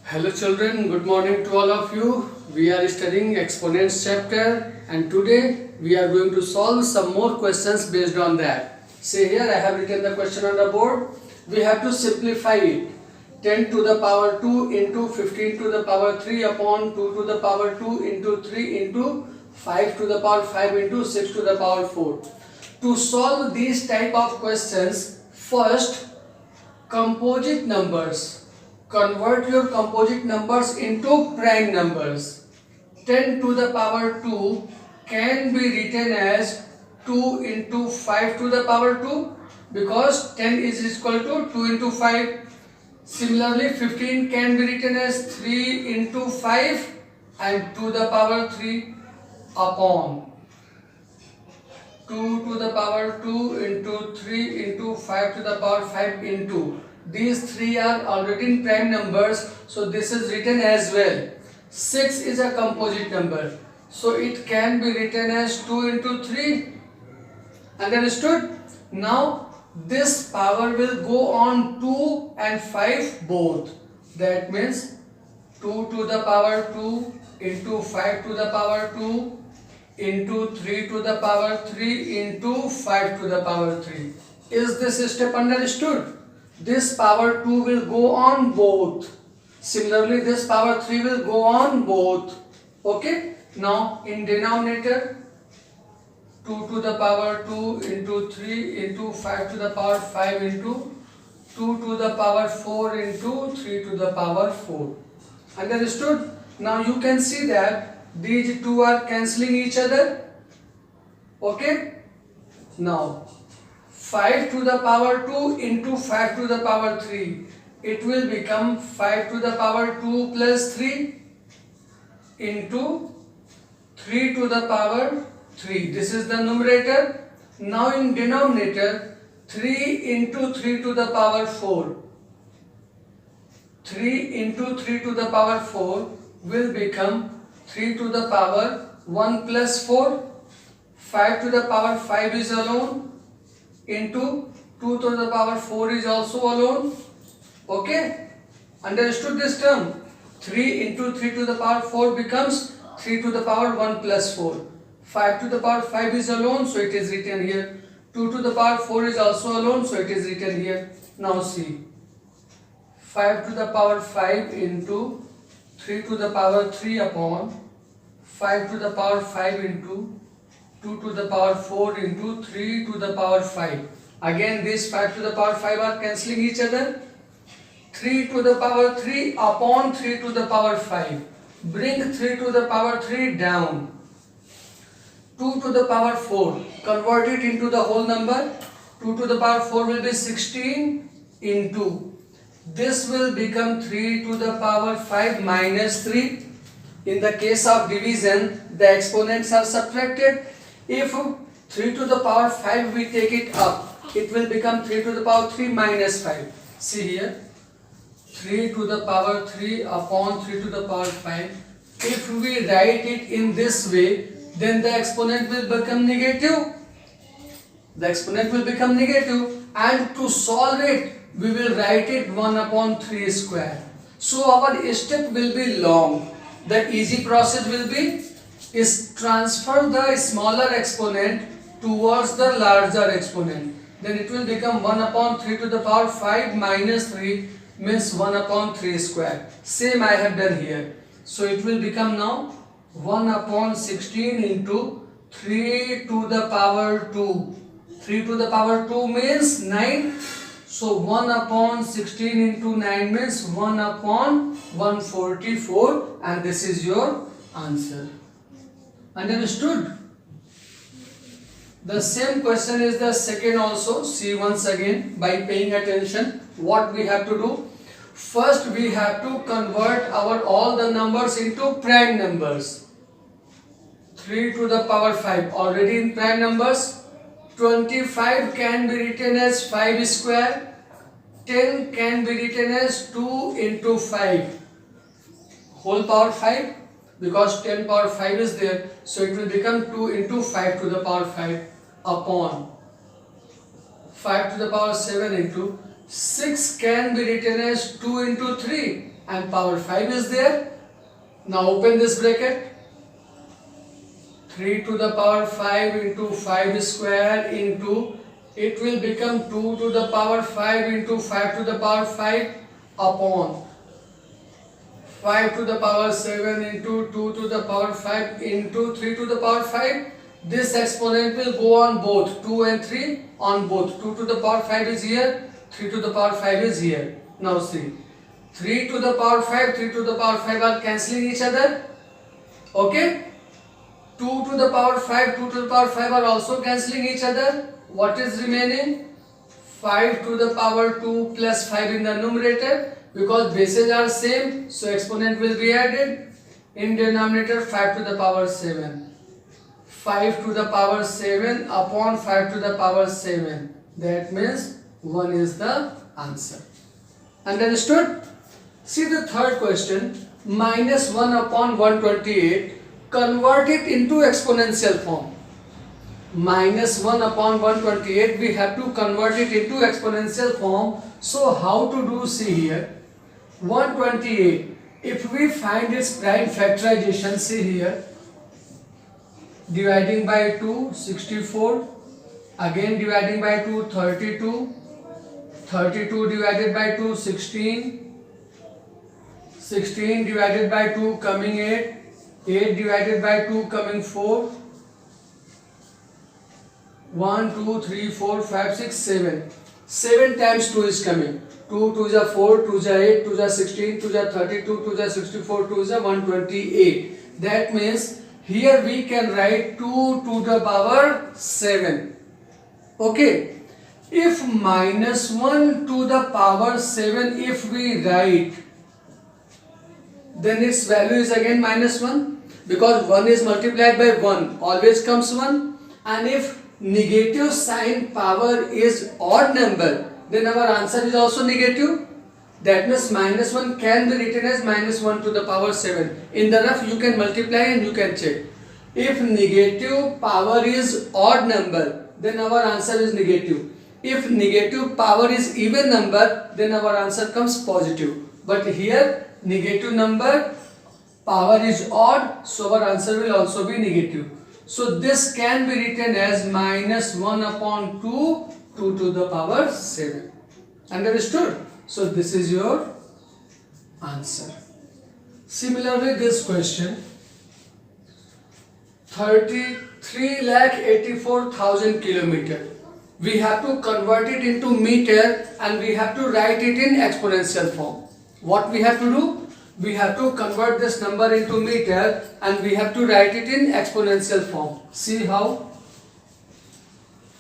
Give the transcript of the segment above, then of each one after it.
Hello children, good morning to all of you. We are studying exponents chapter and today we are going to solve some more questions based on that. See here, I have written the question on the board. We have to simplify it. 10 to the power 2 into 15 to the power 3 upon 2 to the power 2 into 3 into 5 to the power 5 into 6 to the power 4. To solve these type of questions, first composite numbers. Convert your composite numbers into prime numbers. 10 to the power 2 can be written as 2 into 5 to the power 2 because 10 is equal to 2 into 5. Similarly, 15 can be written as 3 into 5 and to the power 3 upon 2 to the power 2 into 3 into 5 to the power 5 into. These three are already in prime numbers, so this is written as well. 6 is a composite number, so it can be written as 2 into 3. Understood? Now this power will go on 2 and 5 both. That means 2 to the power 2 into 5 to the power 2 into 3 to the power 3 into 5 to the power 3. Is this step understood? This power 2 will go on both. Similarly, this power 3 will go on both. Okay? Now, in denominator, 2 to the power 2 into 3 into 5 to the power 5 into 2 to the power 4 into 3 to the power 4. Understood? Now, you can see that these two are cancelling each other. Okay? Now, 5 to the power 2 into 5 to the power 3. It will become 5 to the power 2 plus 3 into 3 to the power 3. This is the numerator. Now in denominator, 3 into 3 to the power 4. 3 into 3 to the power 4 will become 3 to the power 1 plus 4. 5 to the power 5 is alone. Into 2 to the power 4 is also alone. Okay? Understood this term? 3 into 3 to the power 4 becomes 3 to the power 1 plus 4. 5 to the power 5 is alone, so it is written here. 2 to the power 4 is also alone, so it is written here. Now see. 5 to the power 5 into 3 to the power 3 upon 5 to the power 5 into 2 to the power 4 into 3 to the power 5. Again, these 5 to the power 5 are cancelling each other. 3 to the power 3 upon 3 to the power 5. Bring 3 to the power 3 down. 2 to the power 4. Convert it into the whole number. 2 to the power 4 will be 16 into. This will become 3 to the power 5 minus 3. In the case of division, the exponents are subtracted. If 3 to the power 5 we take it up, it will become 3 to the power 3 minus 5. See here, 3 to the power 3 upon 3 to the power 5. If we write it in this way, then the exponent will become negative. The exponent will become negative, and to solve it, we will write it 1 upon 3 square. So our step will be long. The easy process will be is transfer the smaller exponent towards the larger exponent. Then it will become 1 upon 3 to the power 5 minus 3 means 1 upon 3 square. Same I have done here. So it will become now 1 upon 16 into 3 to the power 2. 3 to the power 2 means 9. So 1 upon 16 into 9 means 1 upon 144, and this is your answer. Understood? The same question is the second also. See once again by paying attention what we have to do. First we have to convert our all the numbers into prime numbers. 3 to the power 5 already in prime numbers. 25 can be written as 5 square. 10 can be written as 2 into 5 whole power 5 because 10 power 5 is there, so it will become 2 into 5 to the power 5 upon 5 to the power 7 into 6 can be written as 2 into 3 and power 5 is there. Now open this bracket. 3 to the power 5 into 5 square into, it will become 2 to the power 5 into 5 to the power 5 upon 5 to the power 7 into 2 to the power 5 into 3 to the power 5. This exponent will go on both 2 and 3 on both. 2 to the power 5 is here, 3 to the power 5 is here. Now see, 3 to the power 5, 3 to the power 5 are cancelling each other. Okay? 2 to the power 5, 2 to the power 5 are also cancelling each other. What is remaining? 5 to the power 2 plus 5 in the numerator, because bases are same, so exponent will be added. In denominator, 5 to the power 7. 5 to the power 7 upon 5 to the power 7. That means 1 is the answer. Understood? See the third question. Minus 1 upon 128. Convert it into exponential form. Minus 1 upon 128, we have to convert it into exponential form. So how to do? See here, 128, if we find its prime factorization, see here, dividing by 2, 64, again dividing by 2, 32, 32 divided by 2, 16, 16 divided by 2 coming 8, 8 divided by 2 coming 4, 1, 2, 3, 4, 5, 6, 7. 7 times 2 is coming. 2, 2 is a 4, 2 is a 8, 2 is a 16, 2 is a 32, 2 is a 64, 2 is a 128. That means here we can write 2 to the power 7. Okay. If minus 1 to the power 7, if we write, then its value is again minus 1, because 1 is multiplied by 1, always comes 1. And if negative sign power is odd number, then our answer is also negative. That means minus 1 can be written as minus 1 to the power 7. In the rough you can multiply and you can check. If negative power is odd number, then our answer is negative. If negative power is even number, then our answer comes positive. But here negative number power is odd, so our answer will also be negative. So this can be written as minus 1 upon 2, 2 to the power 7. Understood? So this is your answer. Similarly, this question, 33,84,000 kilometer. We have to convert it into meter and we have to write it in exponential form. What we have to do? We have to convert this number into meter and we have to write it in exponential form. See how?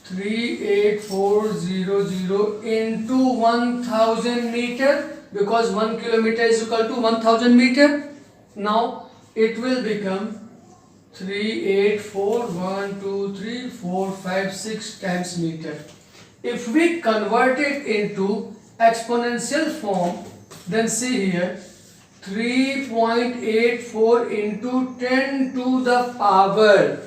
38400 into 1000 meter, because 1 kilometer is equal to 1000 meter. Now it will become 384, 1, 2, 3, 4, 5, 6 times meter. If we convert it into exponential form, then see here, 3.84 into 10 to the power.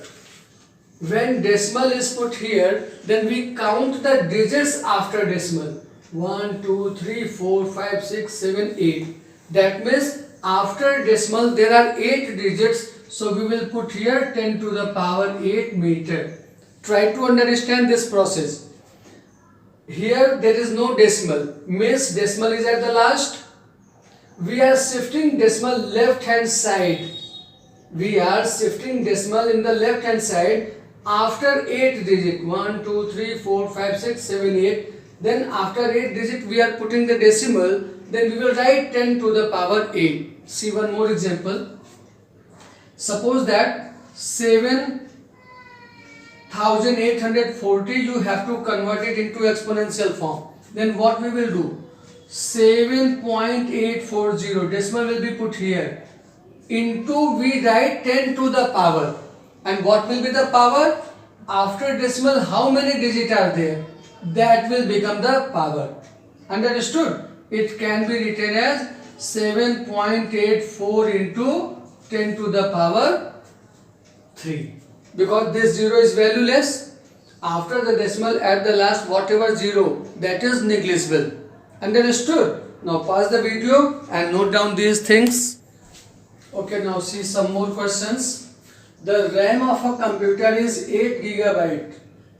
When decimal is put here, then we count the digits after decimal. 1, 2, 3, 4, 5, 6, 7, 8. That means after decimal there are 8 digits. So we will put here 10 to the power 8 meter. Try to understand this process. Here there is no decimal. Means decimal is at the last. We are shifting decimal left hand side. We are shifting decimal in the left hand side after 8 digit. 1, 2, 3, 4, 5, 6, 7, 8. Then after 8 digit we are putting the decimal. Then we will write 10 to the power 8. See one more example. Suppose that 7,840 you have to convert it into exponential form. Then what we will do? 7.840 decimal will be put here. Into we write 10 to the power. And what will be the power? After decimal how many digits are there? That will become the power. Understood? It can be written as 7.84 into 10 to the power 3. Because this 0 is valueless. After the decimal at the last whatever 0, that is negligible. Understood? Now pause the video and note down these things. Okay, now see some more questions. The RAM of a computer is 8 gigabyte.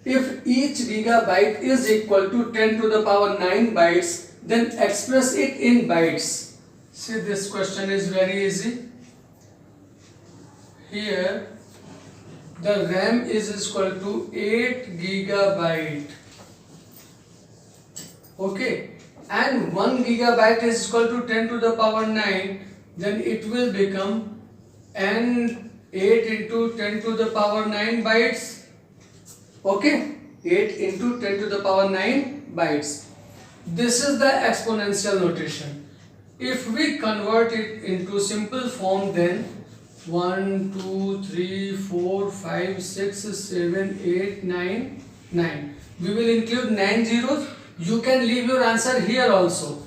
If each gigabyte is equal to 10 to the power 9 bytes, then express it in bytes. See, this question is very easy. Here the RAM is equal to 8 gigabyte. Okay, and 1 gigabyte is equal to 10 to the power 9, then it will become n 8 into 10 to the power 9 bytes. Okay, 8 into 10 to the power 9 bytes. This is the exponential notation. If we convert it into simple form, then 1, 2, 3, 4, 5, 6, 7, 8, 9, 9. We will include 9 zeros. You can leave your answer here also.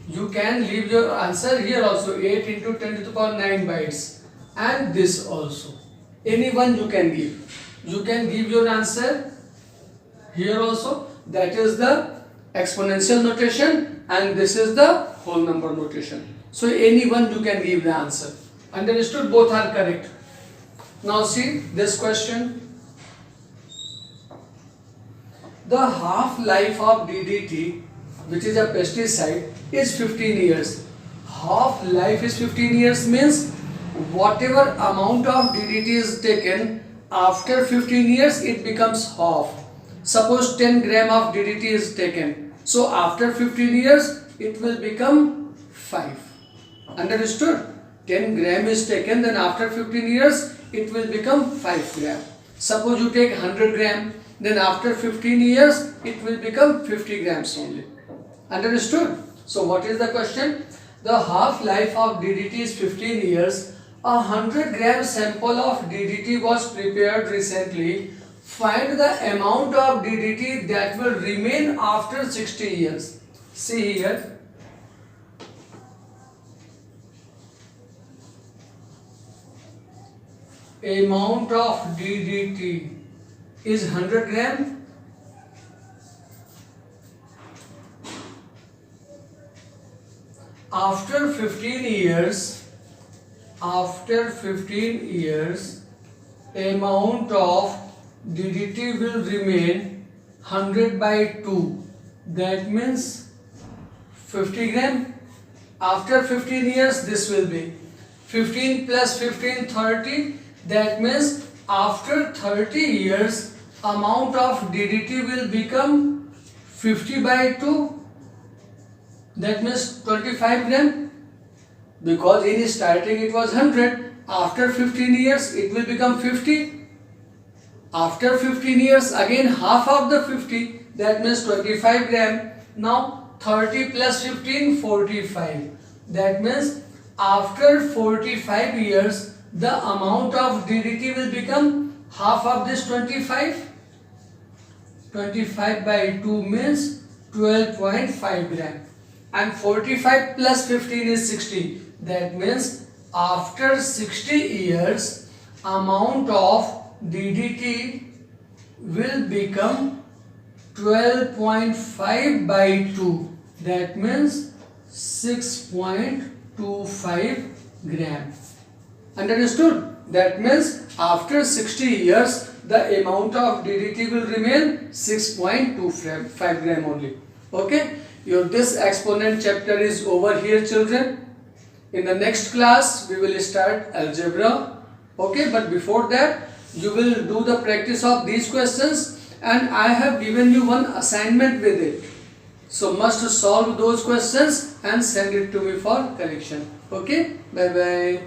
You can leave your answer here also. 8 into 10 to the power 9 bytes. And this also. Any one you can give. You can give your answer here also. That is the exponential notation and this is the whole number notation. So any one you can give the answer. Understood? Both are correct. Now see this question. The half-life of DDT, which is a pesticide, is 15 years. Half-life is 15 years means whatever amount of DDT is taken, after 15 years it becomes half. Suppose 10 gram of DDT is taken. So after 15 years it will become 5. Understood? 10 gram is taken, then after 15 years it will become 5 gram. Suppose you take 100 gram, then after 15 years it will become 50 grams only. Understood? So what is the question? The half-life of DDT is 15 years. A 100 gram sample of DDT was prepared recently. Find the amount of DDT that will remain after 60 years. See here. Amount of DDT is 100 gram. After 15 years, amount of DDT will remain 100 by 2. That means 50 gram. After 15 years, this will be 15 plus 15, 30. That means after 30 years, amount of DDT will become 50 by 2. That means 25 gram. Because in starting it was 100. After 15 years, it will become 50. After 15 years, again half of the 50. That means 25 gram. Now 30 plus 15, 45. That means after 45 years, the amount of DDT will become half of this 25. 25 by 2 means 12.5 gram. And 45 plus 15 is 60. That means after 60 years, amount of DDT will become 12.5 by 2. That means 6.25 gram. Understood? That means after 60 years, the amount of DDT will remain 6.25 gram only. Okay? This exponent chapter is over here, children. In the next class, we will start algebra. Okay? But before that, you will do the practice of these questions and I have given you one assignment with it. So must solve those questions and send it to me for correction. Okay? Bye bye.